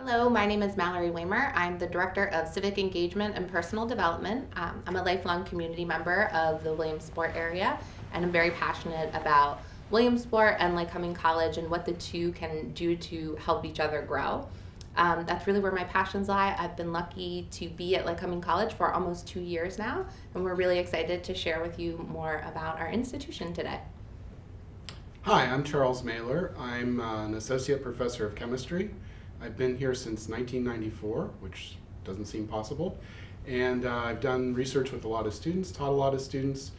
Hello, my name is Mallory Weimer. I'm the Director of Civic Engagement and Personal Development. I'm a lifelong community member of the Williamsport area, and I'm very passionate about Williamsport and Lycoming College and what the two can do to help each other grow. That's really where my passions lie. I've been lucky to be at Lycoming College for almost 2 years now, and we're really excited to share with you more about our institution today. Hi, I'm Charles Mailer. I'm an associate professor of chemistry. I've been here since 1994, which doesn't seem possible. And I've done research with a lot of students, taught a lot of students.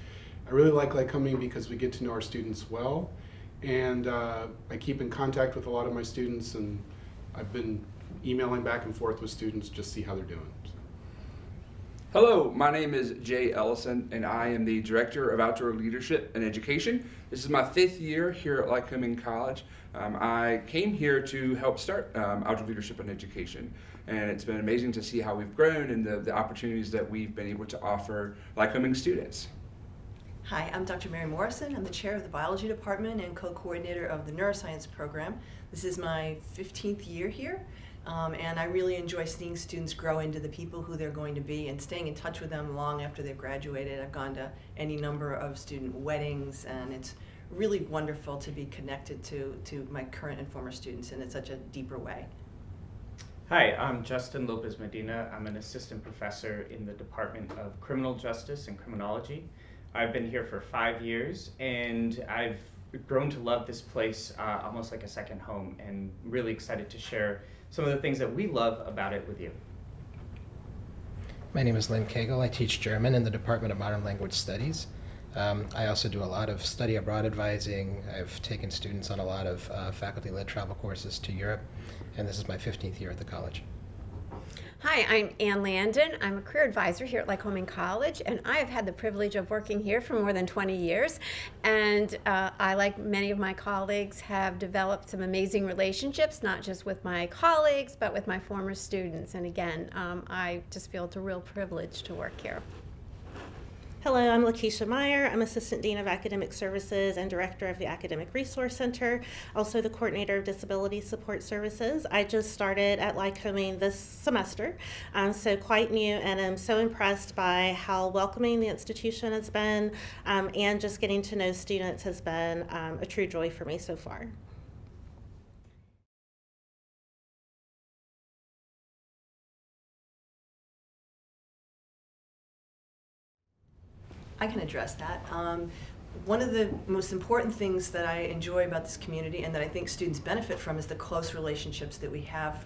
I really like Lycoming because we get to know our students well. And I keep in contact with a lot of my students, and I've been emailing back and forth with students just to see how they're doing. Hello, my name is Jay Ellison, and I am the Director of Outdoor Leadership and Education. This is my 5th year here at Lycoming College. I came here to help start Outdoor Leadership and Education, and it's been amazing to see how we've grown and the opportunities that we've been able to offer Lycoming students. Hi, I'm Dr. Mary Morrison. I'm the chair of the biology department and co-coordinator of the neuroscience program. This is my 15th year here, and I really enjoy seeing students grow into the people who they're going to be and staying in touch with them long after they've graduated. I've gone to any number of student weddings, and it's really wonderful to be connected to my current and former students in such a deeper way. Hi, I'm Justin Lopez Medina. I'm an assistant professor in the Department of Criminal Justice and Criminology. I've been here for 5 years, and I've grown to love this place almost like a second home, and really excited to share some of the things that we love about it with you. My name is Lynn Cagle. I teach German in the Department of Modern Language Studies. I also do a lot of study abroad advising. I've taken students on a lot of faculty-led travel courses to Europe, and this is my 15th year at the college. Hi, I'm Ann Landon. I'm a career advisor here at Lycoming College, and I have had the privilege of working here for more than 20 years. And I, like many of my colleagues, have developed some amazing relationships, not just with my colleagues, but with my former students. And again, I just feel it's a real privilege to work here. Hello, I'm Lakeisha Meyer. I'm Assistant Dean of Academic Services and Director of the Academic Resource Center, also the Coordinator of Disability Support Services. I just started at Lycoming this semester, so quite new, and I'm so impressed by how welcoming the institution has been, and just getting to know students has been a true joy for me so far. I can address that. One of the most important things that I enjoy about this community and that I think students benefit from is the close relationships that we have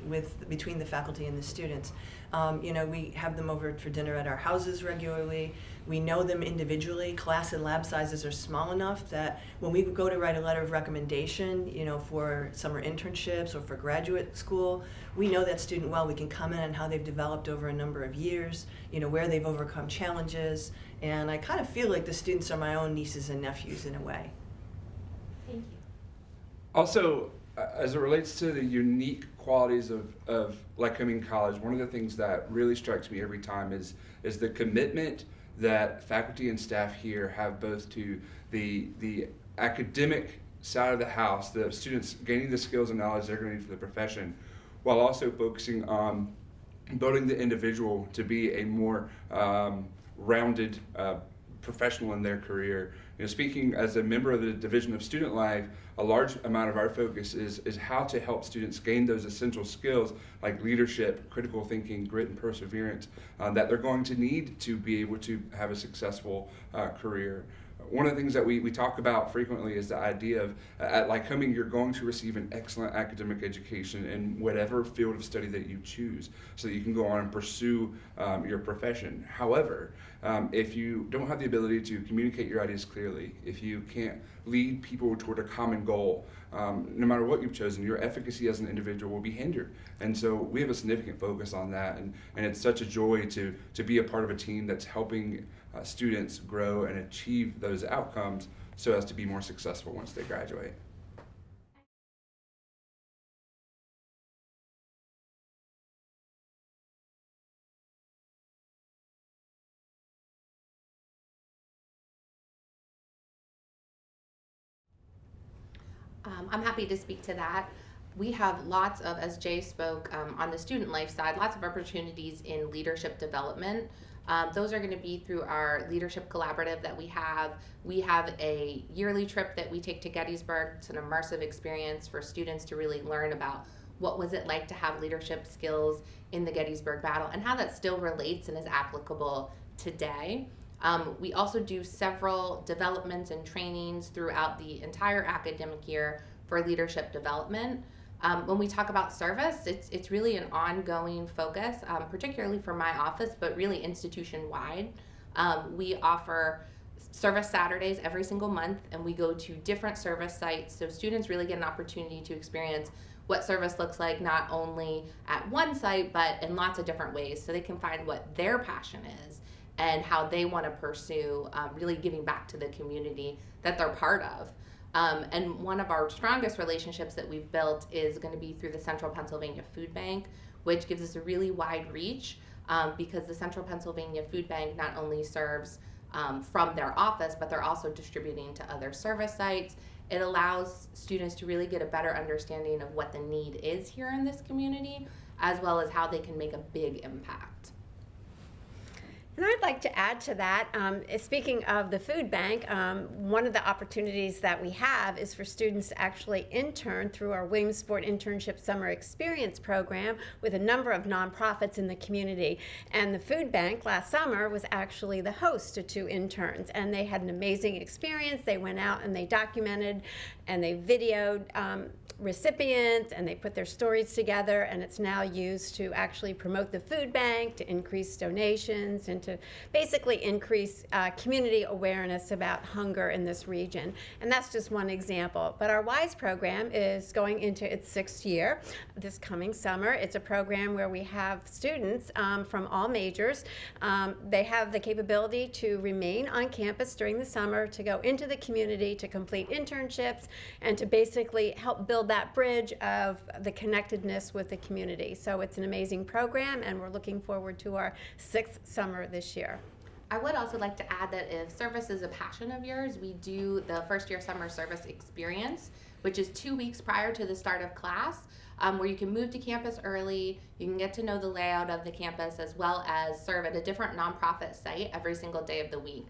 between the faculty and the students. We have them over for dinner at our houses regularly. We know them individually. Class and lab sizes are small enough that when we go to write a letter of recommendation, for summer internships or for graduate school, we know that student well. We can comment on how they've developed over a number of years, where they've overcome challenges, and I kind of feel like the students are my own nieces and nephews in a way. Thank you. Also, as it relates to the unique qualities of Lycoming College, one of the things that really strikes me every time is the commitment that faculty and staff here have both to the academic side of the house, the students gaining the skills and knowledge they're going to need for the profession, while also focusing on building the individual to be a more rounded professional in their career. Speaking as a member of the Division of Student Life, a large amount of our focus is how to help students gain those essential skills like leadership, critical thinking, grit, and perseverance that they're going to need to be able to have a successful career. One of the things that we talk about frequently is the idea of at Lycoming you're going to receive an excellent academic education in whatever field of study that you choose so that you can go on and pursue your profession. However, if you don't have the ability to communicate your ideas clearly, if you can't lead people toward a common goal, no matter what you've chosen, your efficacy as an individual will be hindered. And so we have a significant focus on that, and it's such a joy to be a part of a team that's helping students grow and achieve those outcomes so as to be more successful once they graduate. I'm happy to speak to that. We have lots of, as Jay spoke on the student life side, lots of opportunities in leadership development. Those are going to be through our leadership collaborative that we have. We have a yearly trip that we take to Gettysburg. It's an immersive experience for students to really learn about what was it like to have leadership skills in the Gettysburg battle and how that still relates and is applicable today. We also do several developments and trainings throughout the entire academic year for leadership development. When we talk about service, it's really an ongoing focus, particularly for my office, but really institution-wide. We offer service Saturdays every single month, and we go to different service sites, so students really get an opportunity to experience what service looks like not only at one site, but in lots of different ways, so they can find what their passion is and how they want to pursue really giving back to the community that they're part of. And one of our strongest relationships that we've built is going to be through the Central Pennsylvania Food Bank, which gives us a really wide reach because the Central Pennsylvania Food Bank not only serves from their office, but they're also distributing to other service sites. It allows students to really get a better understanding of what the need is here in this community, as well as how they can make a big impact. And I'd like to add to that, speaking of the food bank, one of the opportunities that we have is for students to actually intern through our Williamsport Internship Summer Experience program with a number of nonprofits in the community. And the food bank last summer was actually the host to 2 interns, and they had an amazing experience. They went out and they documented and they videoed recipients, and they put their stories together, and it's now used to actually promote the food bank, to increase donations, and to basically increase community awareness about hunger in this region. And that's just one example. But our WISE program is going into its 6th year this coming summer. It's a program where we have students from all majors. They have the capability to remain on campus during the summer, to go into the community, to complete internships, and to basically help build that bridge of the connectedness with the community. So it's an amazing program, and we're looking forward to our 6th summer this year. I would also like to add that if service is a passion of yours, we do the first year summer service experience, which is 2 weeks prior to the start of class, where you can move to campus early, you can get to know the layout of the campus, as well as serve at a different nonprofit site every single day of the week.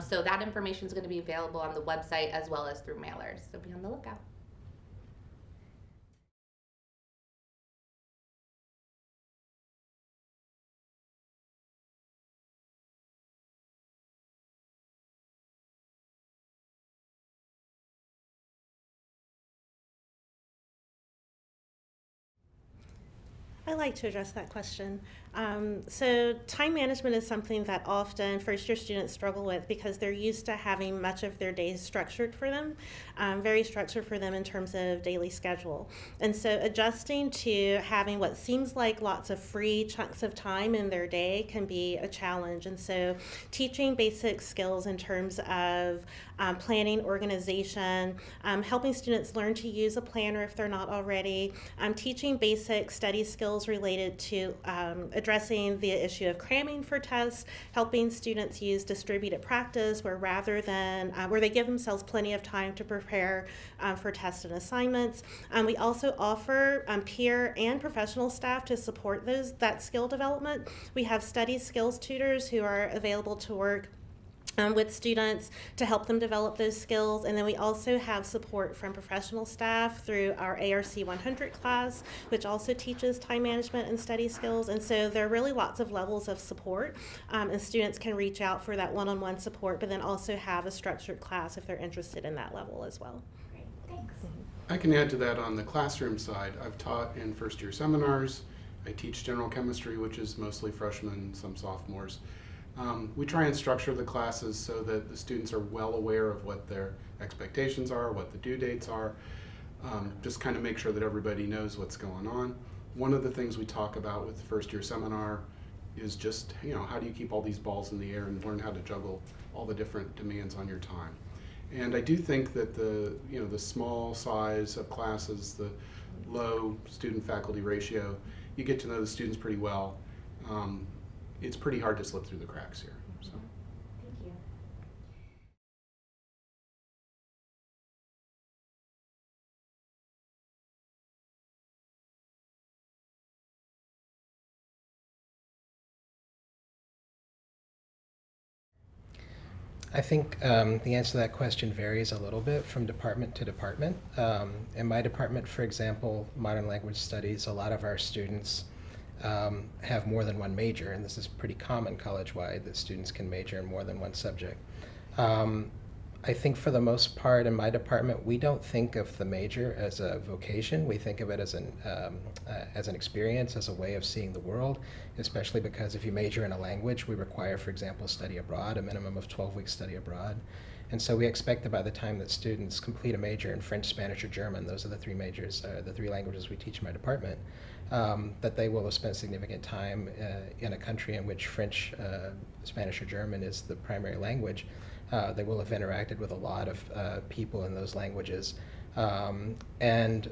So that information is going to be available on the website as well as through mailers, so be on the lookout. I like to address that question. So time management is something that often first-year students struggle with because they're used to having much of their days structured for them, very structured for them in terms of daily schedule. And so adjusting to having what seems like lots of free chunks of time in their day can be a challenge. And so teaching basic skills in terms of planning, organization, helping students learn to use a planner if they're not already, teaching basic study skills related to addressing the issue of cramming for tests, helping students use distributed practice where rather than where they give themselves plenty of time to prepare for tests and assignments. We also offer peer and professional staff to support that skill development. We have study skills tutors who are available to work with students to help them develop those skills. And then we also have support from professional staff through our ARC 100 class, which also teaches time management and study skills. And so there are really lots of levels of support, and students can reach out for that one-on-one support, but then also have a structured class if they're interested in that level as well. Great, thanks. I can add to that on the classroom side. I've taught in first-year seminars. I teach general chemistry, which is mostly freshmen, some sophomores. We try and structure the classes so that the students are well aware of what their expectations are, what the due dates are, just kind of make sure that everybody knows what's going on. One of the things we talk about with the first year seminar is just, how do you keep all these balls in the air and learn how to juggle all the different demands on your time. And I do think that the small size of classes, the low student-faculty ratio, you get to know the students pretty well. It's pretty hard to slip through the cracks here. So. I think the answer to that question varies a little bit from department to department. In my department, for example, modern language studies, a lot of our students have more than one major, and this is pretty common college-wide that students can major in more than one subject. I think for the most part in my department, we don't think of the major as a vocation. We think of it as an experience, as a way of seeing the world, especially because if you major in a language, we require, for example, study abroad, a minimum of 12 weeks study abroad. And so we expect that by the time that students complete a major in French, Spanish, or German, those are the three majors, the three languages we teach in my department, that they will have spent significant time in a country in which French, Spanish, or German is the primary language. They will have interacted with a lot of people in those languages. And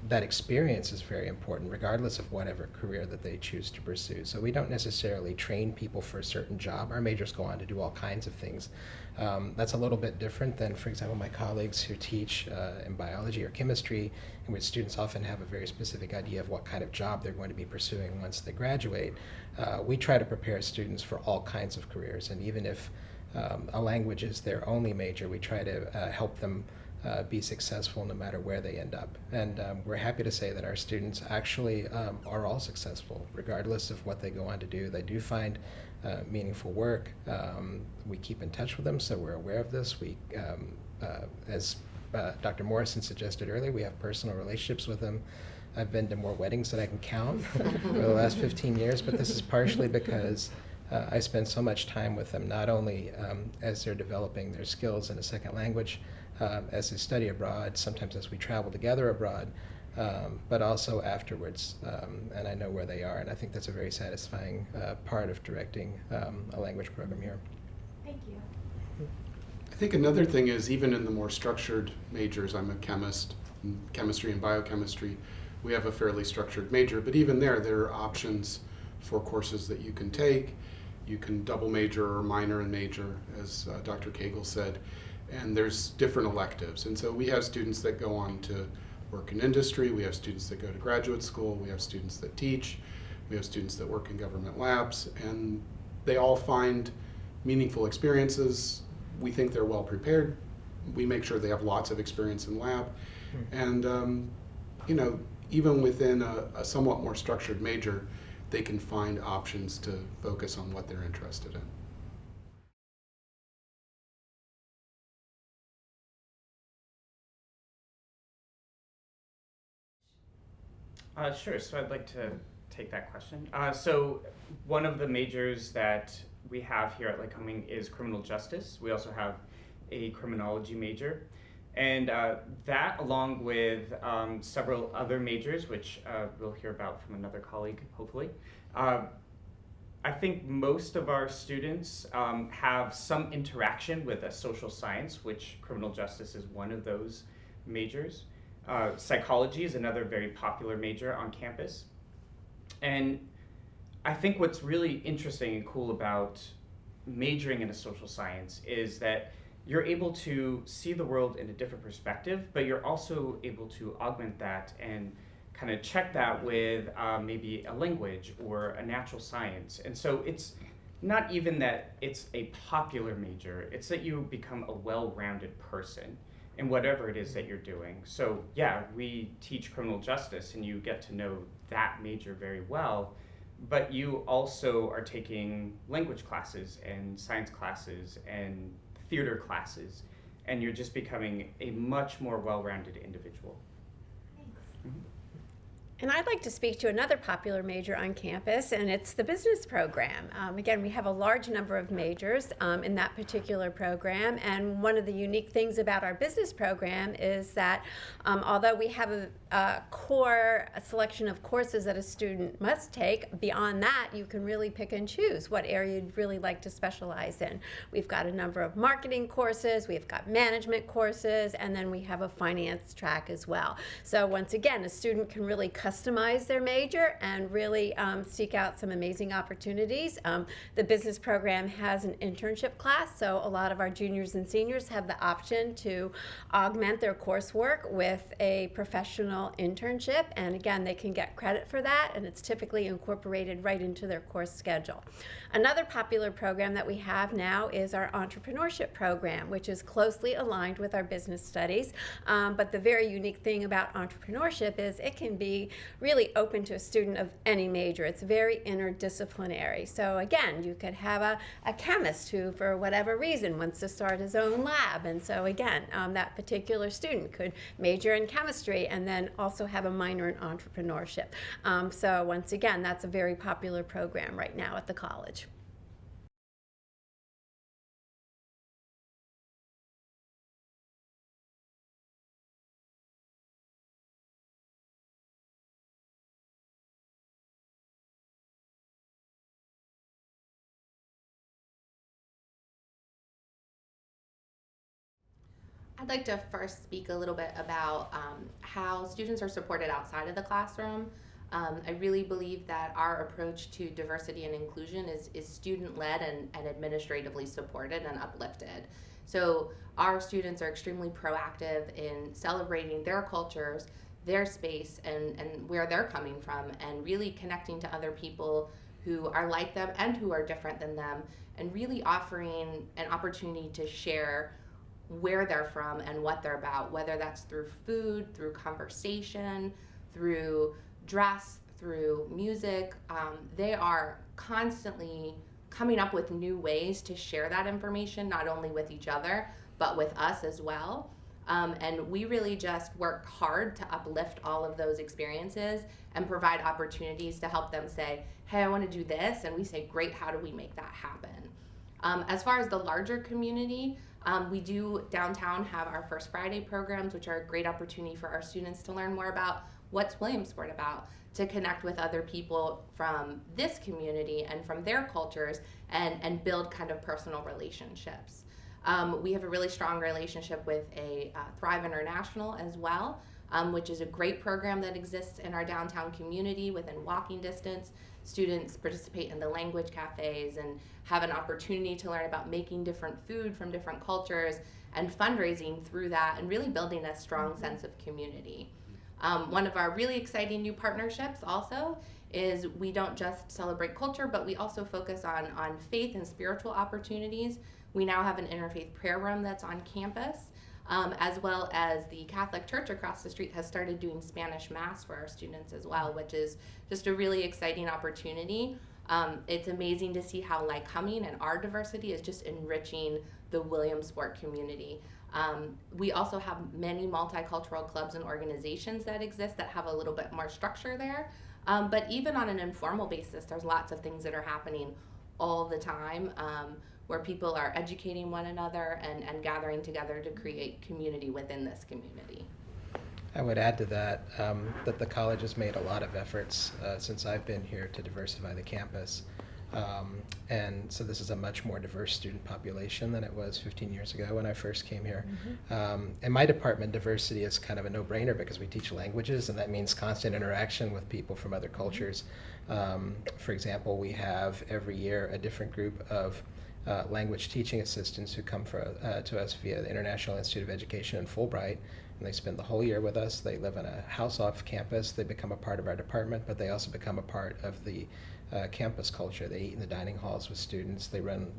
that experience is very important, regardless of whatever career that they choose to pursue. So we don't necessarily train people for a certain job. Our majors go on to do all kinds of things. That's a little bit different than, for example, my colleagues who teach in biology or chemistry, in which students often have a very specific idea of what kind of job they're going to be pursuing once they graduate. We try to prepare students for all kinds of careers, and even if a language is their only major, we try to help them be successful no matter where they end up. And we're happy to say that our students actually are all successful, regardless of what they go on to do. They do find meaningful work. We keep in touch with them, so we're aware of this. We, as Dr. Morrison suggested earlier, we have personal relationships with them. I've been to more weddings than I can count over the last 15 years, but this is partially because I spend so much time with them, not only as they're developing their skills in a second language, as they study abroad, sometimes as we travel together abroad, but also afterwards, and I know where they are, and I think that's a very satisfying part of directing a language program here. Thank you. I think another thing is, even in the more structured majors, I'm a chemist, in chemistry and biochemistry, we have a fairly structured major, but even there are options for courses that you can take. You can double major or minor and major, as Dr. Cagle said, and there's different electives. And so we have students that go on to work in industry, we have students that go to graduate school, we have students that teach, we have students that work in government labs, and they all find meaningful experiences. We think they're well prepared. We make sure they have lots of experience in lab. And you know, even within a somewhat more structured major, they can find options to focus on what they're interested in. Sure, so I'd like to take that question. So one of the majors that we have here at Lycoming is criminal justice. We also have a criminology major. And that, along with several other majors, which we'll hear about from another colleague, hopefully, I think most of our students have some interaction with a social science, which criminal justice is one of those majors. Psychology is another very popular major on campus. And I think what's really interesting and cool about majoring in a social science is that you're able to see the world in a different perspective, but you're also able to augment that and kind of check that with maybe a language or a natural science. And so it's not even that it's a popular major, it's that you become a well-rounded person in whatever it is that you're doing. So yeah, we teach criminal justice and you get to know that major very well, but you also are taking language classes and science classes and theater classes, and you're just becoming a much more well-rounded individual. Thanks. Mm-hmm. And I'd like to speak to another popular major on campus, and it's the business program. Again, we have a large number of majors in that particular program, and one of the unique things about our business program is that although we have a core selection of courses that a student must take, beyond that, you can really pick and choose what area you'd really like to specialize in. We've got a number of marketing courses, we've got management courses, and then we have a finance track as well. So once again, a student can really customize their major and really seek out some amazing opportunities. The business program has an internship class, so a lot of our juniors and seniors have the option to augment their coursework with a professional internship, and again, they can get credit for that, and it's typically incorporated right into their course schedule. Another popular program that we have now is our entrepreneurship program, which is closely aligned with our business studies. But the very unique thing about entrepreneurship is it can be really open to a student of any major. It's very interdisciplinary. So again, you could have a chemist who, for whatever reason, wants to start his own lab. And so again, that particular student could major in chemistry and then also have a minor in entrepreneurship. So once again, that's a very popular program right now at the college. I'd like to first speak a little bit about how students are supported outside of the classroom. I really believe that our approach to diversity and inclusion is student-led and administratively supported and uplifted. So our students are extremely proactive in celebrating their cultures, their space, and where they're coming from, and really connecting to other people who are like them and who are different than them, and really offering an opportunity to share where they're from and what they're about, whether that's through food, through conversation, through dress, through music. They are constantly coming up with new ways to share that information, not only with each other, but with us as well. And we really just work hard to uplift all of those experiences and provide opportunities to help them say, hey, I want to do this. And we say, great, how do we make that happen? As far as the larger community, we do downtown have our First Friday programs, which are a great opportunity for our students to learn more about what's Williamsport about, to connect with other people from this community and from their cultures, and build kind of personal relationships. We have a really strong relationship with a Thrive International as well, which is a great program that exists in our downtown community within walking distance. Students participate in the language cafes and have an opportunity to learn about making different food from different cultures and fundraising through that, and really building a strong sense of community. One of our really exciting new partnerships also is we don't just celebrate culture, but we also focus on faith and spiritual opportunities. We now have an interfaith prayer room that's on campus, as well as the Catholic Church across the street has started doing Spanish Mass for our students as well, which is just a really exciting opportunity. It's amazing to see how Lycoming and our diversity is just enriching the Williamsport community. We also have many multicultural clubs and organizations that exist that have a little bit more structure there. But even on an informal basis, there's lots of things that are happening all the time, where people are educating one another and gathering together to create community within this community. I would add to that that the college has made a lot of efforts since I've been here to diversify the campus. And so this is a much more diverse student population than it was 15 years ago when I first came here. In my department, diversity is kind of a no-brainer because we teach languages, and that means constant interaction with people from other cultures. For example, we have every year a different group of language teaching assistants who come to us via the International Institute of Education in Fulbright, and they spend the whole year with us. They live in a house off campus. They become a part of our department, but they also become a part of the campus culture. They eat in the dining halls with students. They run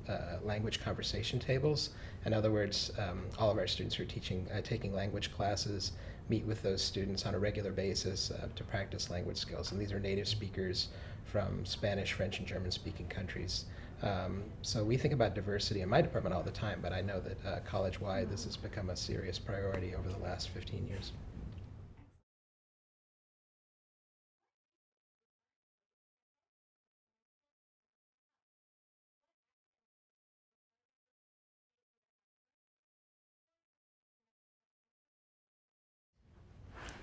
language conversation tables. In other words, all of our students who are taking language classes meet with those students on a regular basis to practice language skills. And these are native speakers from Spanish, French, and German-speaking countries. So we think about diversity in my department all the time, but I know that college-wide this has become a serious priority over the last 15 years.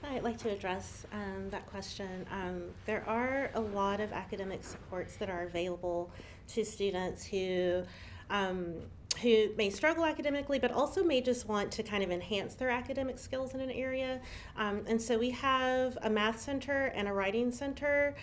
I'd like to address that question. There are a lot of academic supports that are available to students who who may struggle academically, but also may just want to kind of enhance their academic skills in an area. And so we have a math center and a writing center.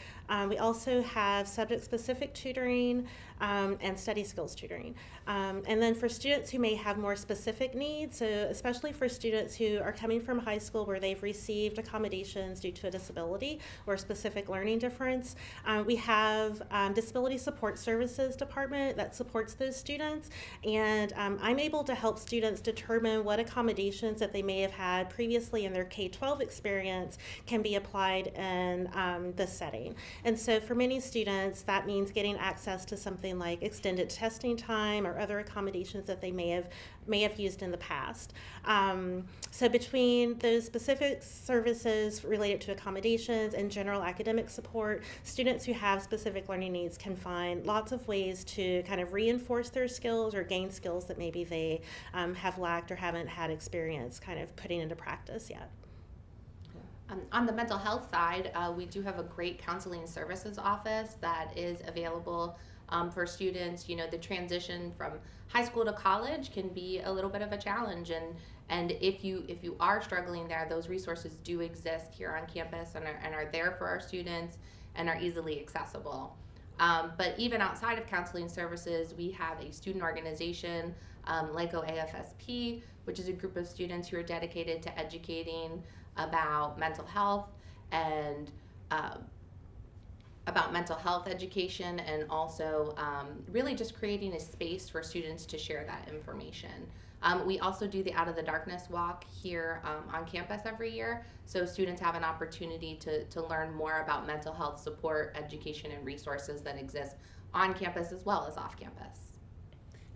We also have subject-specific tutoring and study skills tutoring. And then for students who may have more specific needs, so especially for students who are coming from high school where they've received accommodations due to a disability or a specific learning difference, we have disability support services department that supports those students. And I'm able to help students determine what accommodations that they may have had previously in their K-12 experience can be applied in this setting. And so for many students, that means getting access to something like extended testing time or other accommodations that they may have used in the past. So between those specific services related to accommodations and general academic support, students who have specific learning needs can find lots of ways to kind of reinforce their skills or gain skills that maybe they have lacked or haven't had experience kind of putting into practice yet. On the mental health side, we do have a great counseling services office that is available for students. You know, the transition from high school to college can be a little bit of a challenge, and if you are struggling there, those resources do exist here on campus and are there for our students and are easily accessible. But even outside of counseling services, we have a student organization, Lyco AFSP, which is a group of students who are dedicated to educating about mental health and about mental health education, and also really just creating a space for students to share that information. We also do the Out of the Darkness walk here on campus every year, so students have an opportunity to learn more about mental health support, education, and resources that exist on campus as well as off campus.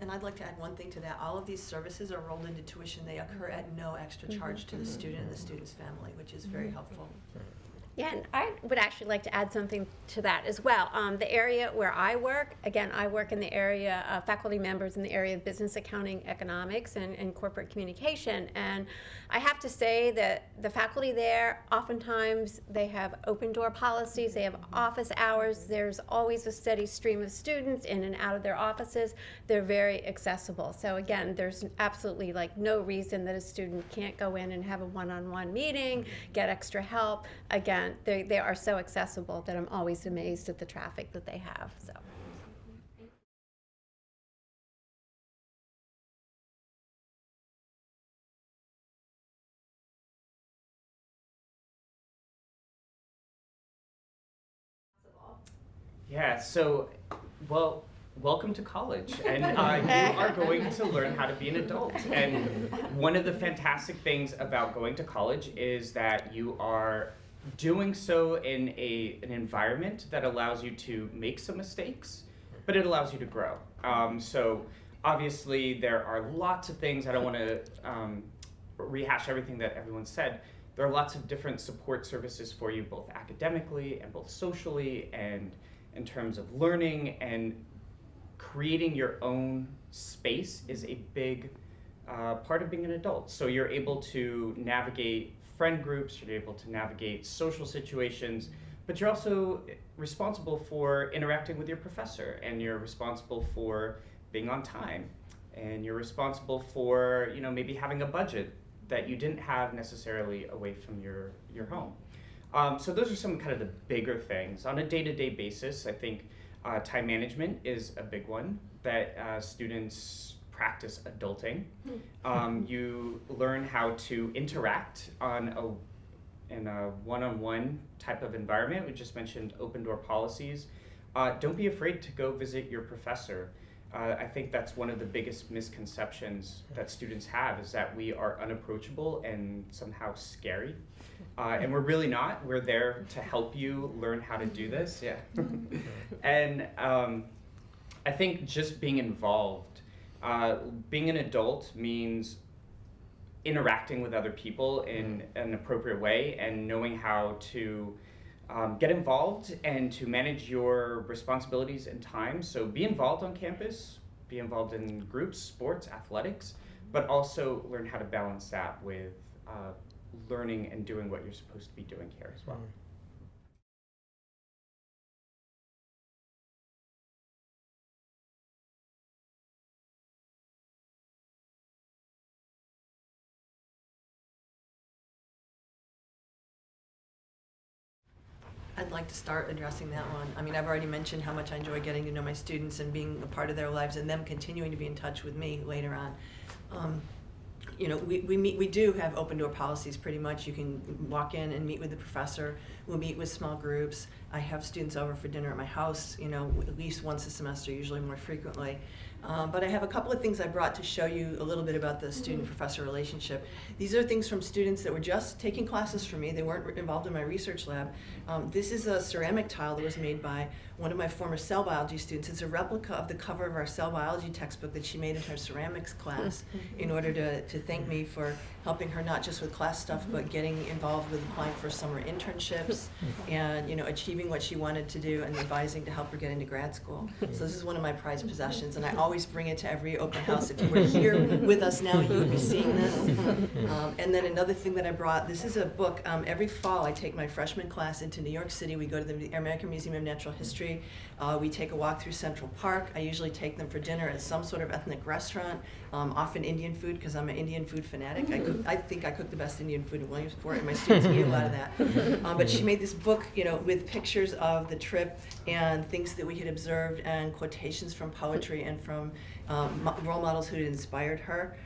And I'd like to add one thing to that. All of these services are rolled into tuition. They occur at no extra charge to the student and the student's family, which is very helpful. Yeah, and I would actually like to add something to that as well. The area where I work, again, I work in the area of faculty members in the area of business accounting, economics, and corporate communication. And I have to say that the faculty there, oftentimes they have open door policies, they have office hours, there's always a steady stream of students in and out of their offices. They're very accessible. So again, there's absolutely like no reason that a student can't go in and have a one-on-one meeting, get extra help. Again, they are so accessible that I'm always amazed at the traffic that they have. So. Yeah, so, well, welcome to college, and you are going to learn how to be an adult. And one of the fantastic things about going to college is that you are doing so in an environment that allows you to make some mistakes, but it allows you to grow. So obviously there are lots of things, I don't want to rehash everything that everyone said. There are lots of different support services for you, both academically and both socially, and in terms of learning, and creating your own space is a big part of being an adult. So you're able to navigate friend groups, you're able to navigate social situations, but you're also responsible for interacting with your professor, and you're responsible for being on time, and you're responsible for, you know, maybe having a budget that you didn't have necessarily away from your home. So those are some kind of the bigger things. On a day-to-day basis, I think time management is a big one that students practice adulting. You learn how to interact in a one-on-one type of environment. We just mentioned open door policies. Don't be afraid to go visit your professor. I think that's one of the biggest misconceptions that students have, is that we are unapproachable and somehow scary. And we're really not. We're there to help you learn how to do this. Yeah. And I think just being involved. Being an adult means interacting with other people in an appropriate way and knowing how to get involved and to manage your responsibilities and time. So be involved on campus, be involved in groups, sports, athletics, but also learn how to balance that with learning and doing what you're supposed to be doing here as well. I'd like to start addressing that one. I mean, I've already mentioned how much I enjoy getting to know my students and being a part of their lives and them continuing to be in touch with me later on. You know, we do have open door policies pretty much. You can walk in and meet with the professor. We'll meet with small groups. I have students over for dinner at my house, you know, at least once a semester, usually more frequently. But I have a couple of things I brought to show you a little bit about the student-professor relationship. These are things from students that were just taking classes from me. They weren't involved in my research lab. This is a ceramic tile that was made by one of my former cell biology students. It's a replica of the cover of our cell biology textbook that she made in her ceramics class in order to thank me for helping her not just with class stuff, but getting involved with applying for summer internships and, you know, achieving what she wanted to do and advising to help her get into grad school. So this is one of my prized possessions, and I always bring it to every open house. If you were here with us now, you would be seeing this. And then another thing that I brought, this is a book. Every fall, I take my freshman class into New York City. We go to the American Museum of Natural History. We take a walk through Central Park. I usually take them for dinner at some sort of ethnic restaurant, often Indian food, because I'm an Indian food fanatic. I think I cook the best Indian food in Williamsport, and my students eat a lot of that. But she made this book, you know, with pictures of the trip and things that we had observed and quotations from poetry and from role models who had inspired her.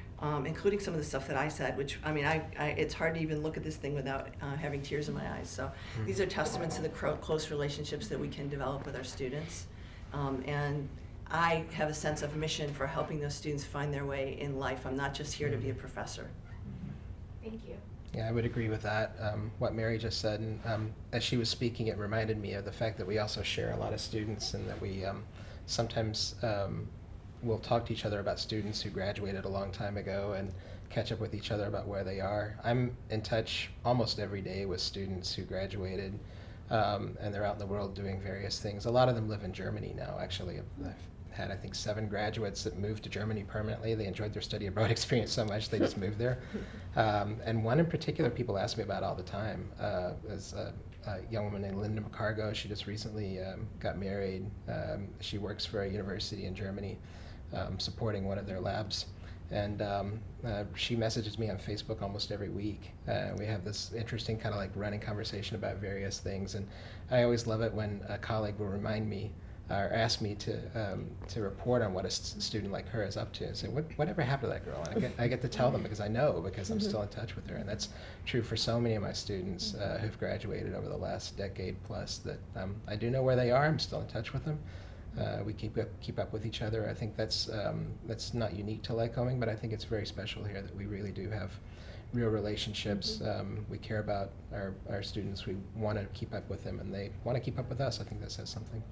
Including some of the stuff that I said, which, I mean, it's hard to even look at this thing without having tears in my eyes. So these are testaments to the close relationships that we can develop with our students. And I have a sense of mission for helping those students find their way in life. I'm not just here to be a professor. Thank you. Yeah, I would agree with that, what Mary just said. And as she was speaking, it reminded me of the fact that we also share a lot of students and that we sometimes we'll talk to each other about students who graduated a long time ago and catch up with each other about where they are. I'm in touch almost every day with students who graduated, and they're out in the world doing various things. A lot of them live in Germany now, actually. I've had, I think, 7 graduates that moved to Germany permanently. They enjoyed their study abroad experience so much they just moved there. And one in particular people ask me about all the time is a young woman named Linda McCargo. She just recently got married. She works for a university in Germany, supporting one of their labs. And she messages me on Facebook almost every week. We have this interesting kind of like running conversation about various things. And I always love it when a colleague will remind me or ask me to report on what a student like her is up to and say, whatever happened to that girl? And I get to tell them because I know, because I'm still in touch with her. And that's true for so many of my students who've graduated over the last decade plus, that I do know where they are. I'm still in touch with them. We keep up with each other. I think that's not unique to Lycoming, but I think it's very special here that we really do have real relationships. We care about our students. We want to keep up with them, and they want to keep up with us. I think that says something.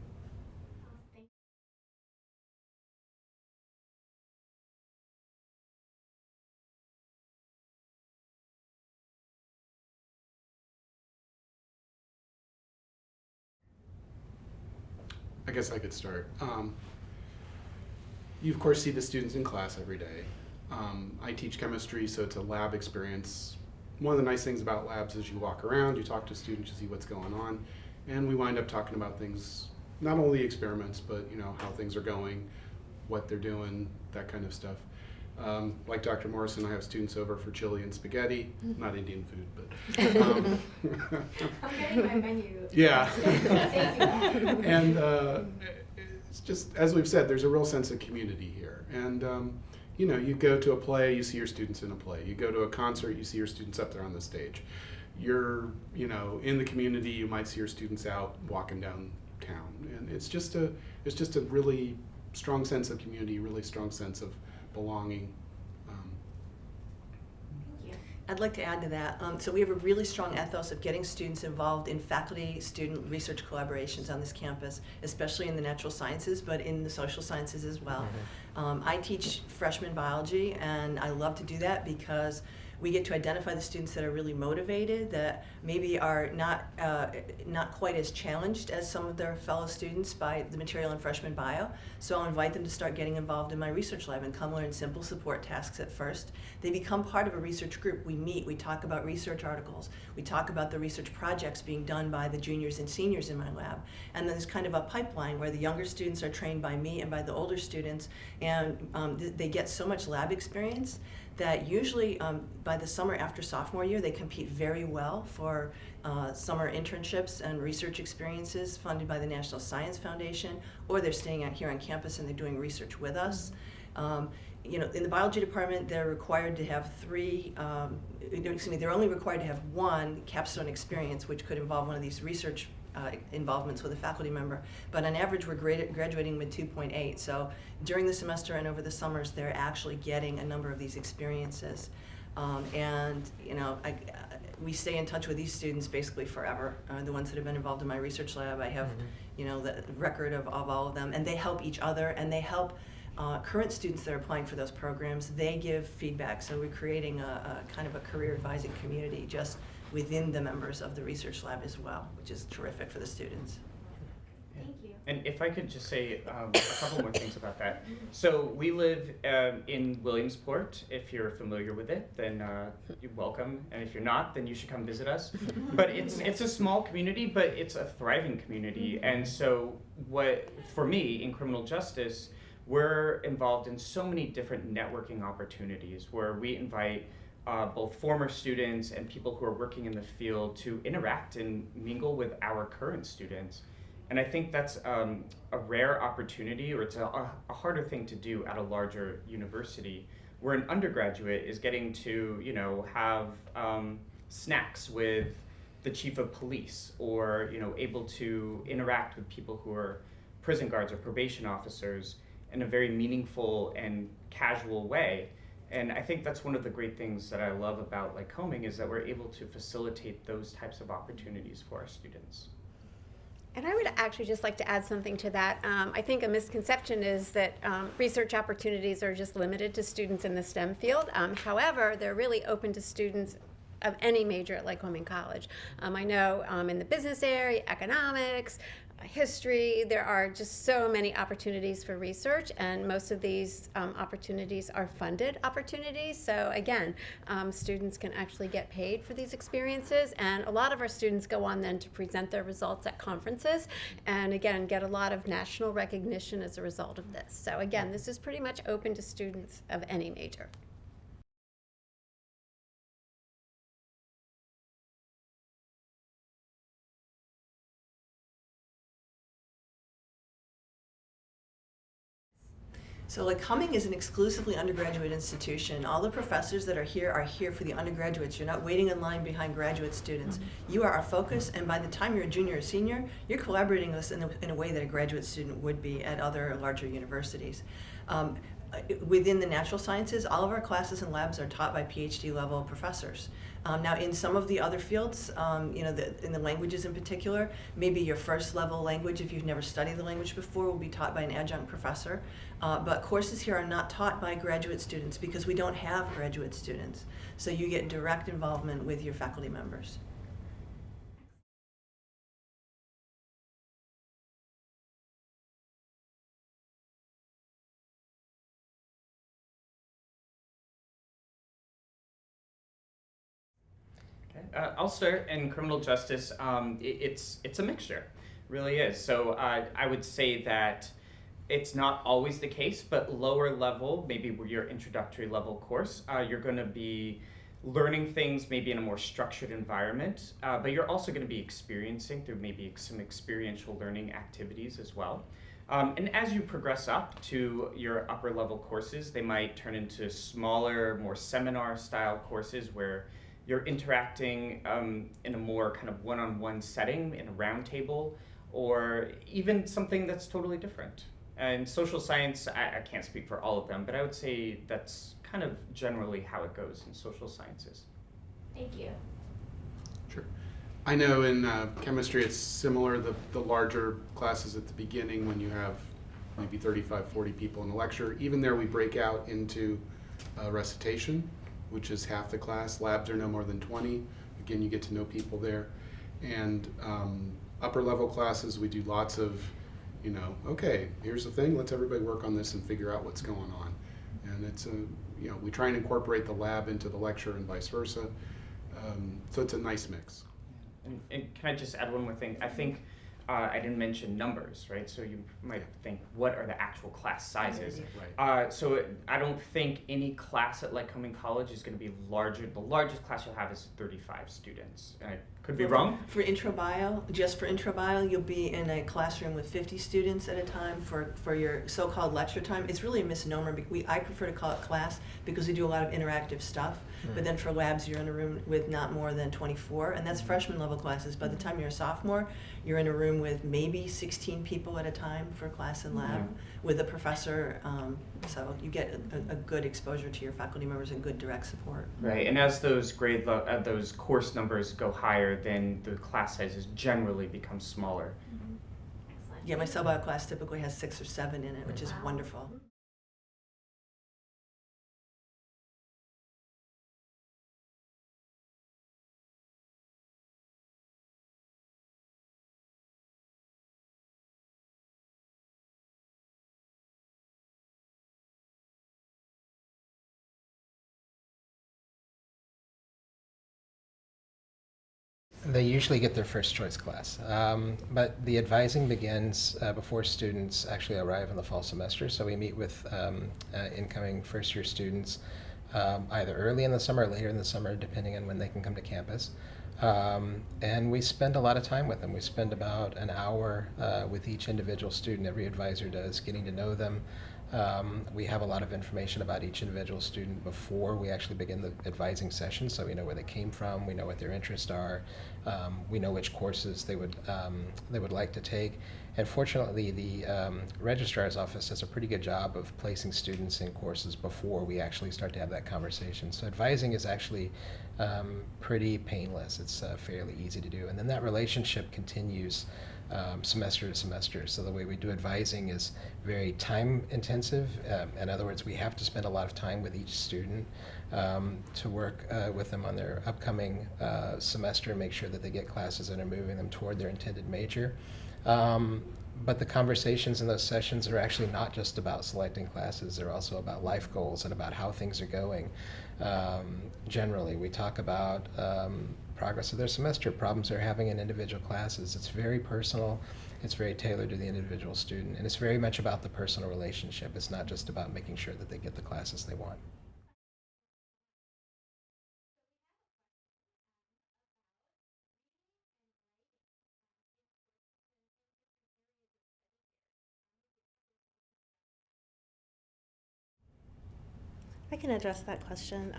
I guess I could start. You, of course, see the students in class every day. I teach chemistry, so it's a lab experience. One of the nice things about labs is you walk around, you talk to students, you see what's going on, and we wind up talking about things, not only experiments, but you know, how things are going, what they're doing, that kind of stuff. Like Dr. Morrison, I have students over for chili and spaghetti, not Indian food, but. I'm getting my menu. Yeah. Thank you. And it's just, as we've said, there's a real sense of community here. And, you know, you go to a play, you see your students in a play. You go to a concert, you see your students up there on the stage. You're, you know, in the community, you might see your students out walking downtown. And it's just a really strong sense of community, really strong sense of belonging. I'd like to add to that. So we have a really strong ethos of getting students involved in faculty-student research collaborations on this campus, especially in the natural sciences, but in the social sciences as well. I teach freshman biology, and I love to do that because we get to identify the students that are really motivated, that maybe are not quite as challenged as some of their fellow students by the material in freshman bio. So I'll invite them to start getting involved in my research lab and come learn simple support tasks at first. They become part of a research group. We meet, we talk about research articles, we talk about the research projects being done by the juniors and seniors in my lab. And then there's kind of a pipeline where the younger students are trained by me and by the older students, and they get so much lab experience that usually by the summer after sophomore year, they compete very well for summer internships and research experiences funded by the National Science Foundation, or they're staying out here on campus and they're doing research with us. In the biology department, they're required to have they're only required to have one capstone experience, which could involve one of these research involvements with a faculty member. But on average, we're graduating with 2.8. So during the semester and over the summers, they're actually getting a number of these experiences. We stay in touch with these students basically forever. The ones that have been involved in my research lab, I have, the record of all of them, and they help each other, and they help current students that are applying for those programs. They give feedback, so we're creating a kind of a career advising community just within the members of the research lab as well, which is terrific for the students. Thank you. And if I could just say a couple more things about that. So we live in Williamsport. If you're familiar with it, then you're welcome. And if you're not, then you should come visit us. But it's a small community, but it's a thriving community. And so for me, in criminal justice, we're involved in so many different networking opportunities where we invite both former students and people who are working in the field to interact and mingle with our current students. And I think that's a rare opportunity, or it's a harder thing to do at a larger university, where an undergraduate is getting to, have snacks with the chief of police, or, able to interact with people who are prison guards or probation officers in a very meaningful and casual way. And I think that's one of the great things that I love about Lycoming, is that we're able to facilitate those types of opportunities for our students. And I would actually just like to add something to that. I think a misconception is that research opportunities are just limited to students in the STEM field. However, they're really open to students of any major at Lycoming College. I know in the business area, economics, history, there are just so many opportunities for research, and most of these opportunities are funded opportunities. So again, students can actually get paid for these experiences, and a lot of our students go on then to present their results at conferences, and again, get a lot of national recognition as a result of this. So again, this is pretty much open to students of any major. So Lycoming is an exclusively undergraduate institution. All the professors that are here for the undergraduates. You're not waiting in line behind graduate students. You are our focus, and by the time you're a junior or senior, you're collaborating with us in a way that a graduate student would be at other larger universities. Within the natural sciences, all of our classes and labs are taught by PhD level professors. Now, in some of the other fields, in the languages in particular, maybe your first level language, if you've never studied the language before, will be taught by an adjunct professor. But courses here are not taught by graduate students because we don't have graduate students. So you get direct involvement with your faculty members. I'll start in criminal justice. It's a mixture, really is. So I would say that it's not always the case, but lower level, maybe your introductory level course, you're going to be learning things maybe in a more structured environment, but you're also going to be experiencing through maybe some experiential learning activities as well. And as you progress up to your upper level courses, they might turn into smaller, more seminar style courses where you're interacting in a more kind of one-on-one setting, in a round table, or even something that's totally different. And social science, I can't speak for all of them, but I would say that's kind of generally how it goes in social sciences. Thank you. Sure. I know in chemistry it's similar, the larger classes at the beginning when you have maybe 35, 40 people in a lecture. Even there we break out into recitation, which is half the class. Labs are no more than 20. Again, you get to know people there. And upper level classes, we do lots of, okay, here's the thing, let's everybody work on this and figure out what's going on. And it's we try and incorporate the lab into the lecture and vice versa. So it's a nice mix. And can I just add one more thing? I think I didn't mention numbers, right? So you might think, what are the actual class sizes? Right. I don't think any class at Lycoming College is going to be larger. The largest class you'll have is 35 students. I could be wrong. For intro bio, just for intro bio, you'll be in a classroom with 50 students at a time for your so-called lecture time. It's really a misnomer. I prefer to call it class because we do a lot of interactive stuff. But then for labs, you're in a room with not more than 24, and that's freshman level classes. By the time you're a sophomore, you're in a room with maybe 16 people at a time for class and lab with a professor. So you get a good exposure to your faculty members and good direct support. Right, and as those those course numbers go higher, then the class sizes generally become smaller. Yeah, my cell bio class typically has 6 or 7 in it, which is wonderful. They usually get their first choice class, but the advising begins before students actually arrive in the fall semester. So we meet with incoming first year students either early in the summer or later in the summer, depending on when they can come to campus. And we spend a lot of time with them. We spend about an hour with each individual student, every advisor does, getting to know them. We have a lot of information about each individual student before we actually begin the advising session, so we know where they came from, we know what their interests are, we know which courses they would like to take. And fortunately, the registrar's office does a pretty good job of placing students in courses before we actually start to have that conversation. So advising is actually pretty painless. It's fairly easy to do. And then that relationship continues semester to semester. So the way we do advising is very time intensive. In other words, we have to spend a lot of time with each student to work with them on their upcoming semester, make sure that they get classes that are moving them toward their intended major. But the conversations in those sessions are actually not just about selecting classes, they're also about life goals and about how things are going. Generally, we talk about progress of their semester, problems they're having in individual classes. It's very personal, it's very tailored to the individual student, and it's very much about the personal relationship. It's not just about making sure that they get the classes they want. I can address that question.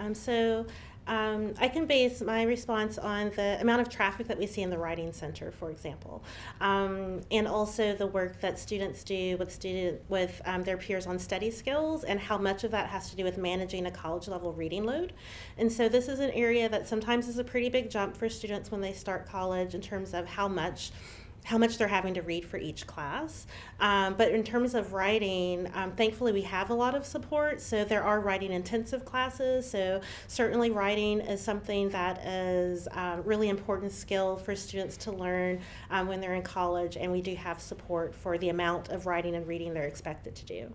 I can base my response on the amount of traffic that we see in the writing center, for example, and also the work that students do with their peers on study skills, and how much of that has to do with managing a college level reading load. And so this is an area that sometimes is a pretty big jump for students when they start college in terms of how much they're having to read for each class. But in terms of writing, thankfully we have a lot of support. So there are writing intensive classes. So certainly writing is something that is a really important skill for students to learn when they're in college. And we do have support for the amount of writing and reading they're expected to do.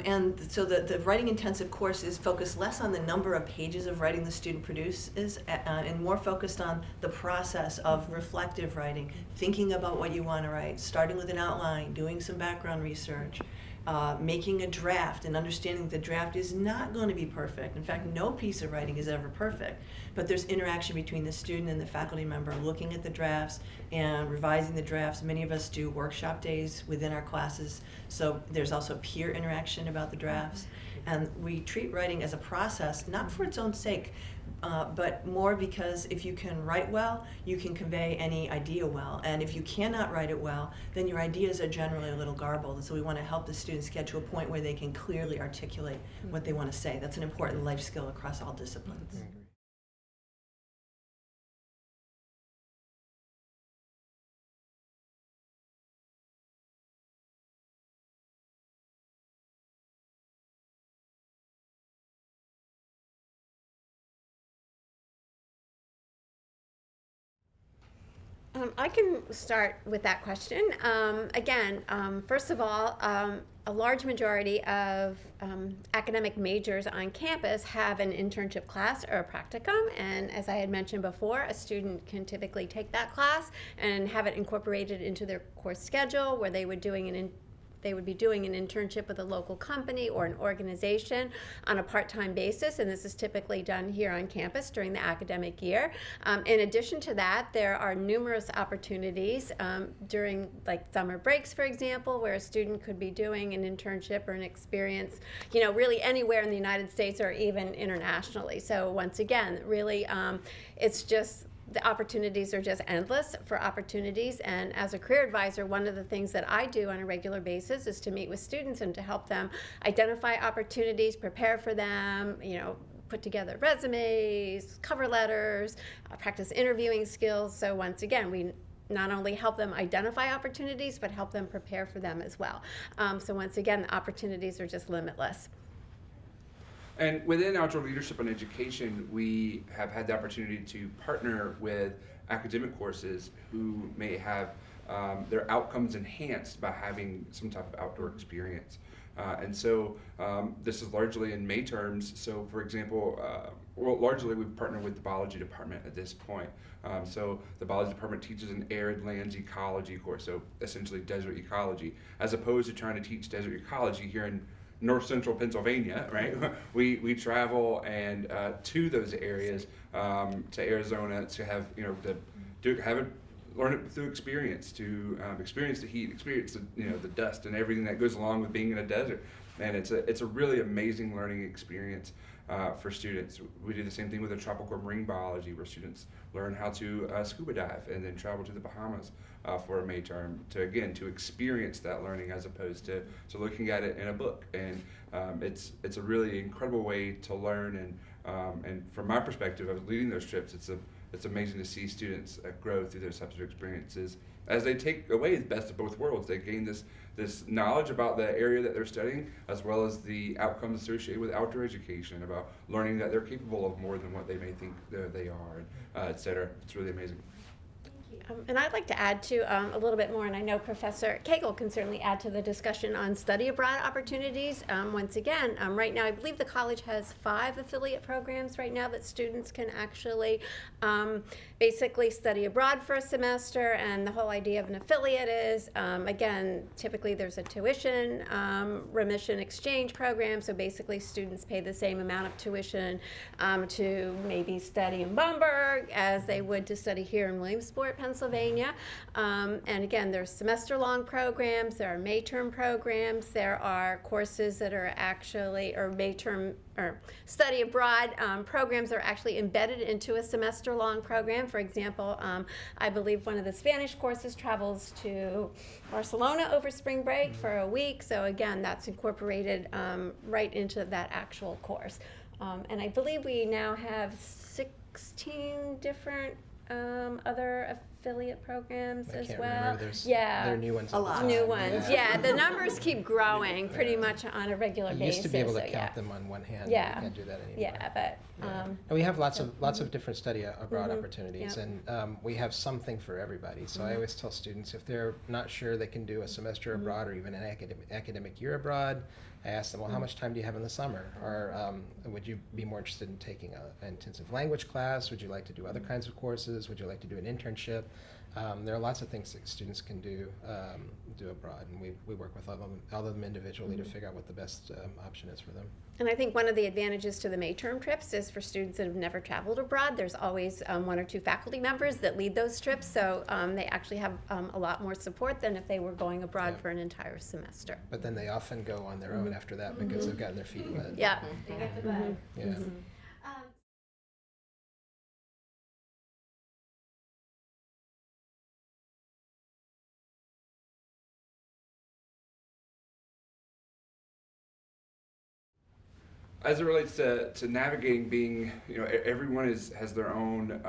And so the writing intensive course is focused less on the number of pages of writing the student produces and more focused on the process of reflective writing, thinking about what you want to write, starting with an outline, doing some background research, making a draft, and understanding the draft is not going to be perfect. In fact, no piece of writing is ever perfect, but there's interaction between the student and the faculty member looking at the drafts and revising the drafts. Many of us do workshop days within our classes, so there's also peer interaction about the drafts. And we treat writing as a process, not for its own sake, but more because if you can write well, you can convey any idea well. And if you cannot write it well, then your ideas are generally a little garbled. And so we want to help the students get to a point where they can clearly articulate what they want to say. That's an important life skill across all disciplines. I can start with that question. First of all, a large majority of academic majors on campus have an internship class or a practicum, and as I had mentioned before, a student can typically take that class and have it incorporated into their course schedule, where they would be doing an internship with a local company or an organization on a part-time basis, and this is typically done here on campus during the academic year. In addition to that, there are numerous opportunities during like summer breaks, for example, where a student could be doing an internship or an experience, really anywhere in the United States or even internationally. So once again, really, it's just the opportunities are just endless for opportunities. And as a career advisor, one of the things that I do on a regular basis is to meet with students and to help them identify opportunities, prepare for them, put together resumes, cover letters, practice interviewing skills. So once again, we not only help them identify opportunities, but help them prepare for them as well. So once again, the opportunities are just limitless. And within Outdoor Leadership and Education, we have had the opportunity to partner with academic courses who may have their outcomes enhanced by having some type of outdoor experience. And so this is largely in May terms. So for example, largely we've partnered with the biology department at this point. So the biology department teaches an arid lands ecology course, so essentially desert ecology, as opposed to trying to teach desert ecology here in north central Pennsylvania, right? We travel and to those areas, to Arizona, to have learn it through experience, to experience the heat, experience the dust and everything that goes along with being in a desert. And it's a really amazing learning experience for students. We do the same thing with the tropical marine biology, where students learn how to scuba dive and then travel to the Bahamas for a May term to experience that learning, as opposed to looking at it in a book. And it's a really incredible way to learn. And from my perspective, I was leading those trips. It's amazing to see students grow through those types of experiences as they take away the best of both worlds. They gain this knowledge about the area that they're studying, as well as the outcomes associated with outdoor education, about learning that they're capable of more than what they may think they are, et cetera. It's really amazing. And I'd like to add to a little bit more, and I know Professor Cagle can certainly add to the discussion on study abroad opportunities. Once again, right now I believe the college has 5 affiliate programs right now that students can actually basically study abroad for a semester. And the whole idea of an affiliate is, again, typically there's a tuition remission exchange program. So basically students pay the same amount of tuition to maybe study in Bamberg as they would to study here in Williamsport, Pennsylvania. And again, there's semester-long programs, there are May-term programs, there are courses that are actually, or May-term or study abroad programs are actually embedded into a semester-long program. For example, I believe one of the Spanish courses travels to Barcelona over spring break for a week. So again, that's incorporated right into that actual course. And I believe we now have 16 different other affiliate programs as well. Remember. There are new ones. A lot. New ones. Yeah, the numbers keep growing pretty much on a regular You basis. used to be able to so, count them on one hand. Yeah. You can't do that anymore. Yeah, but And we have lots of different study abroad opportunities, Yep. and we have something for everybody. So I always tell students, if they're not sure they can do a semester abroad or even an academic year abroad, I ask them, well, how much time do you have in the summer? Or would you be more interested in taking an intensive language class? Would you like to do other kinds of courses? Would you like to do an internship? There are lots of things that students can do abroad, and we work with all of them individually to figure out what the best option is for them. And I think one of the advantages to the May-term trips is for students that have never traveled abroad, there's always 1 or 2 faculty members that lead those trips, so they actually have a lot more support than if they were going abroad for an entire semester. But then they often go on their own after that because they've gotten their feet wet. Yeah. Yeah. As it relates to navigating being, everyone has their own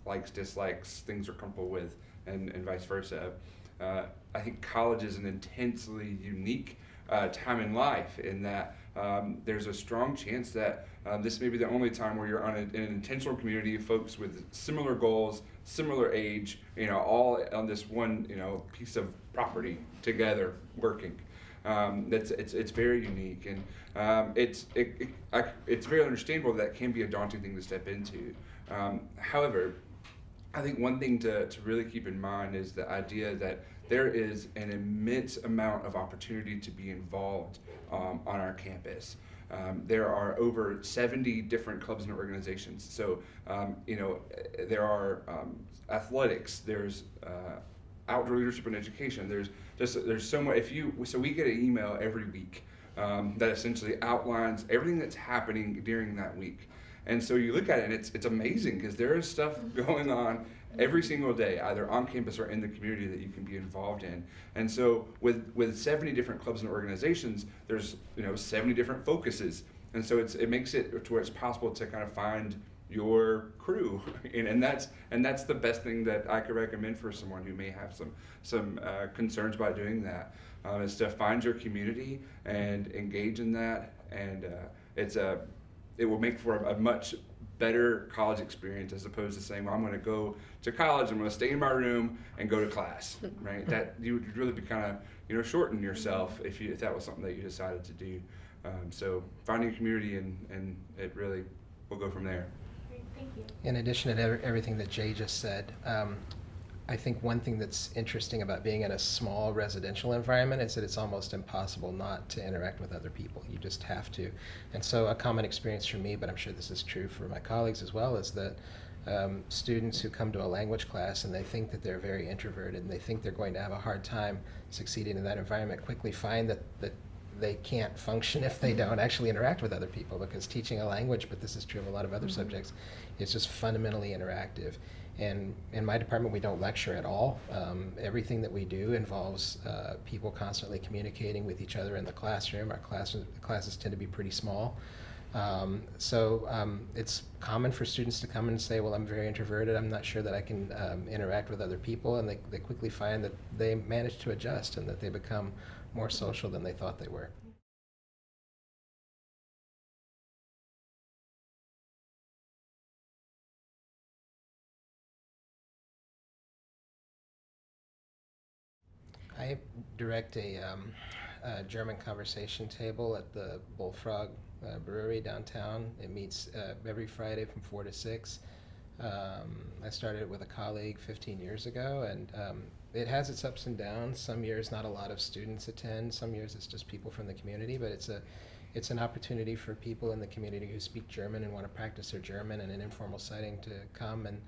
likes, dislikes, things they're comfortable with, and vice versa. I think college is an intensely unique time in life in that there's a strong chance that this may be the only time where you're on an intentional community of folks with similar goals, similar age, all on this one, piece of property together working. It's very unique, and it's very understandable that can be a daunting thing to step into. However, I think one thing to really keep in mind is the idea that there is an immense amount of opportunity to be involved on our campus. There are over 70 different clubs and organizations. So, there are athletics, there's outdoor leadership and education. There's so much. So we get an email every week that essentially outlines everything that's happening during that week. And so you look at it, and it's amazing because there is stuff going on every single day, either on campus or in the community, that you can be involved in. And so with 70 different clubs and organizations, there's 70 different focuses. And so it makes it to where it's possible to kind of find your crew, and that's the best thing that I could recommend for someone who may have some concerns about doing that, is to find your community and engage in that, and it will make for a much better college experience as opposed to saying, well, I'm going to go to college, I'm going to stay in my room and go to class, right? That you would really be kind of shorten yourself if that was something that you decided to do. So finding a community and it really will go from there. Thank you. In addition to everything that Jay just said, I think one thing that's interesting about being in a small residential environment is that it's almost impossible not to interact with other people. You just have to. And so a common experience for me, but I'm sure this is true for my colleagues as well, is that students who come to a language class and they think that they're very introverted and they think they're going to have a hard time succeeding in that environment quickly find that they can't function if they don't actually interact with other people, because teaching a language, but this is true of a lot of other subjects, is just fundamentally interactive. And in my department, we don't lecture at all. Everything that we do involves people constantly communicating with each other in the classroom. Our classes tend to be pretty small. So it's common for students to come and say, well, I'm very introverted, I'm not sure that I can interact with other people, and they quickly find that they manage to adjust and that they become more social than they thought they were. I direct a German conversation table at the Bullfrog Brewery downtown. It meets every Friday from 4 to 6. I started it with a colleague 15 years ago, and it has its ups and downs. Some years not a lot of students attend, some years it's just people from the community, but it's an opportunity for people in the community who speak German and want to practice their German in an informal setting to come, and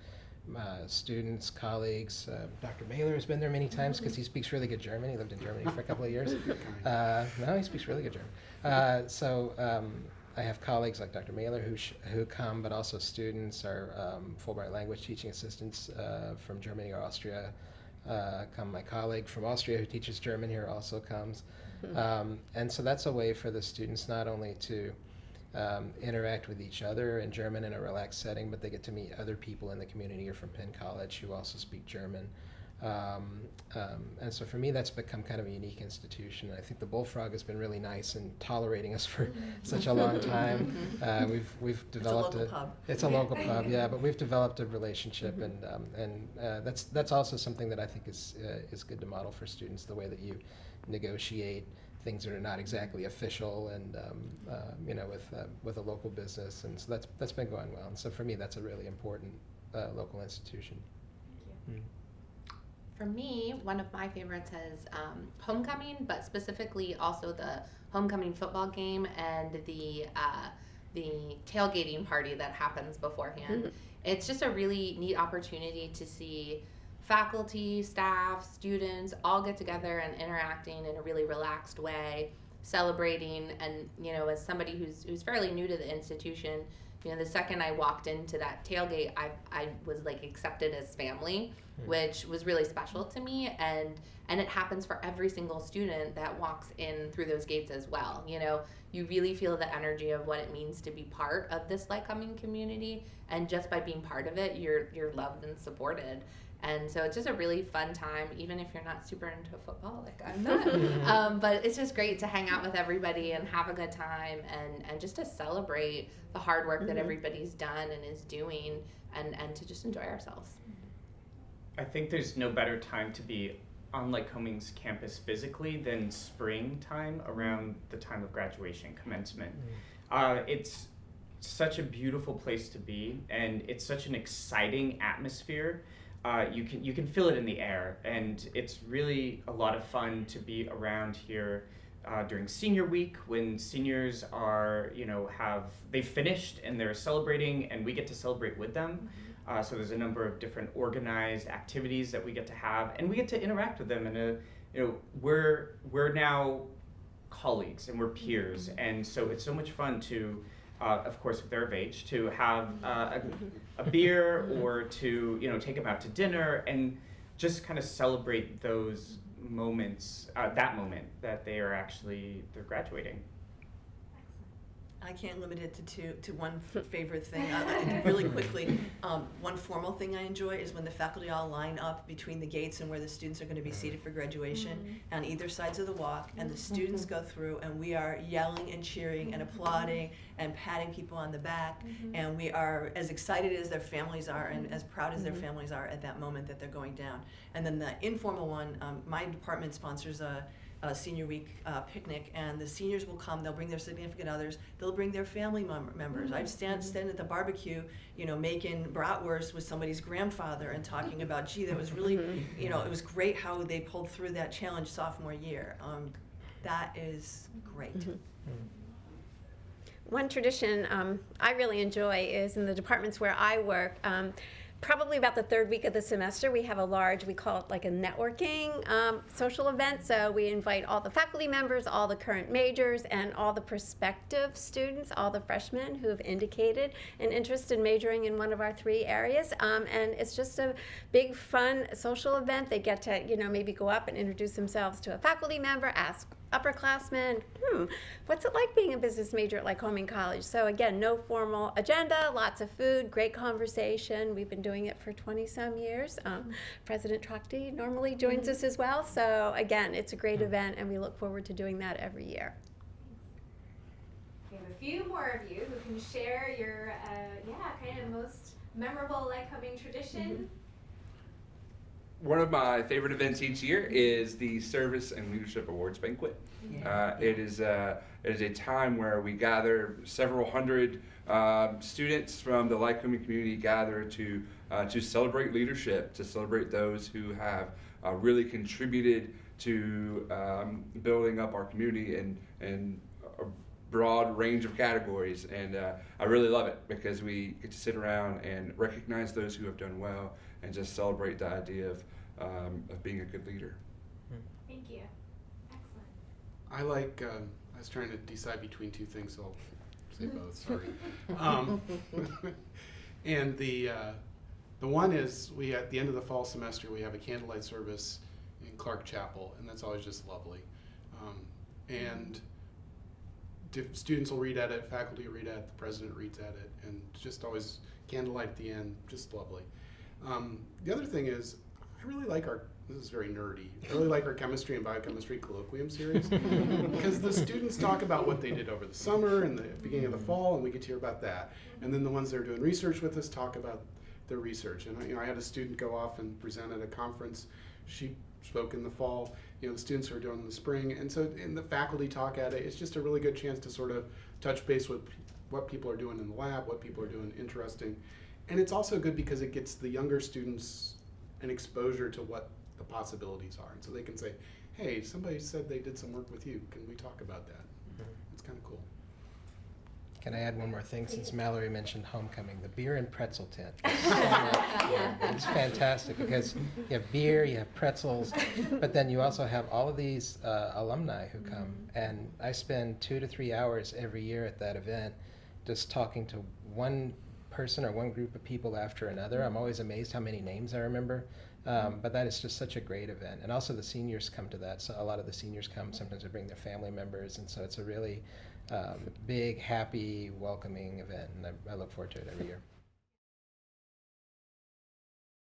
students, colleagues. Dr. Mailer has been there many times because he speaks really good German. He lived in Germany for a couple of years. No, he speaks really good German. So I have colleagues like Dr. Mailer who come, but also students or Fulbright language teaching assistants from Germany or Austria come. My colleague from Austria who teaches German here also comes. And so that's a way for the students not only to interact with each other in German in a relaxed setting, but they get to meet other people in the community or from Penn College who also speak German. And so for me, that's become kind of a unique institution. I think the Bullfrog has been really nice in tolerating us for such a long time. We've developed it's a local pub. It's a local pub, yeah. But we've developed a relationship, and that's also something that I think is good to model for students. The way that you negotiate things that are not exactly official, and with a local business, and so that's been going well. And so for me, that's a really important local institution. Thank you. For me, one of my favorites is homecoming, but specifically also the homecoming football game and the tailgating party that happens beforehand. It's just a really neat opportunity to see faculty, staff, students all get together and interacting in a really relaxed way, celebrating. And as somebody who's fairly new to the institution, the second I walked into that tailgate, I was like accepted as family. which was really special to me. And it happens for every single student that walks in through those gates as well. You know, you really feel the energy of what it means to be part of this Lycoming community, and just by being part of it, you're loved and supported. And so it's just a really fun time, even if you're not super into football like I'm not. But it's just great to hang out with everybody and have a good time, and just to celebrate the hard work that everybody's done and is doing, and to just enjoy ourselves. I think there's no better time to be on Lycoming's campus physically than springtime, around the time of graduation, commencement. It's such a beautiful place to be, and it's such an exciting atmosphere. You can feel it in the air, and it's really a lot of fun to be around here during senior week, when seniors are, they've finished and they're celebrating, and we get to celebrate with them. So there's a number of different organized activities that we get to have, and we get to interact with them. And we're now colleagues and we're peers, and so it's so much fun to, of course, if they're of age, to have a beer, or to take them out to dinner, and just kind of celebrate those moments, that moment that they're graduating. I can't limit it to one favorite thing. Really quickly, one formal thing I enjoy is when the faculty all line up between the gates and where the students are going to be seated for graduation, on either sides of the walk, and the students go through, and we are yelling and cheering and applauding and patting people on the back, and we are as excited as their families are and as proud as their families are at that moment that they're going down. And then the informal one, my department sponsors a senior week picnic, and the seniors will come. They'll bring their significant others. They'll bring their family members. I've stand at the barbecue, making bratwurst with somebody's grandfather and talking about, gee, that was really, it was great how they pulled through that challenge sophomore year. That is great. One tradition I really enjoy is in the departments where I work. Probably about the third week of the semester, we have we call it like a networking social event. So we invite all the faculty members, all the current majors, and all the prospective students, all the freshmen who have indicated an interest in majoring in one of our 3 areas. And it's just a big, fun social event. They get to, maybe go up and introduce themselves to a faculty member, ask upperclassmen, what's it like being a business major at Lycoming College? So again, no formal agenda, lots of food, great conversation. We've been doing it for 20-some years. President Trachty normally joins us as well. So again, it's a great event, and we look forward to doing that every year. We have a few more of you who can share your, kind of most memorable Lycoming tradition. One of my favorite events each year is the Service and Leadership Awards Banquet. It is a time where we gather several hundred students from the Lycoming community gather to celebrate leadership, to celebrate those who have really contributed to building up our community in a broad range of categories. And I really love it because we get to sit around and recognize those who have done well, and just celebrate the idea of being a good leader. Thank you. Excellent. I was trying to decide between 2 things, so I'll say both, sorry. And the one is, at the end of the fall semester, we have a candlelight service in Clark Chapel, and that's always just lovely. And students will read at it, faculty will read at it, the president reads at it, and just always candlelight at the end, just lovely. The other thing is, I really like this is very nerdy, I really like our chemistry and biochemistry colloquium series, because the students talk about what they did over the summer and the beginning of the fall, and we get to hear about that. And then the ones that are doing research with us talk about their research. And I had a student go off and present at a conference. She spoke in the fall. The students are doing in the spring. And so in the faculty talk at it, it's just a really good chance to sort of touch base with what people are doing in the lab, what people are doing interesting. And it's also good because it gets the younger students an exposure to what the possibilities are. And so they can say, hey, somebody said they did some work with you. Can we talk about that? It's kind of cool. Can I add one more thing? Since Mallory mentioned homecoming, the beer and pretzel tent. It's fantastic because you have beer, you have pretzels, but then you also have all of these alumni who come. And I spend 2 to 3 hours every year at that event just talking to one person or one group of people after another. I'm always amazed how many names I remember. But that is just such a great event. And also the seniors come to that. So a lot of the seniors come. Sometimes they bring their family members. And so it's a really big, happy, welcoming event. And I look forward to it every year.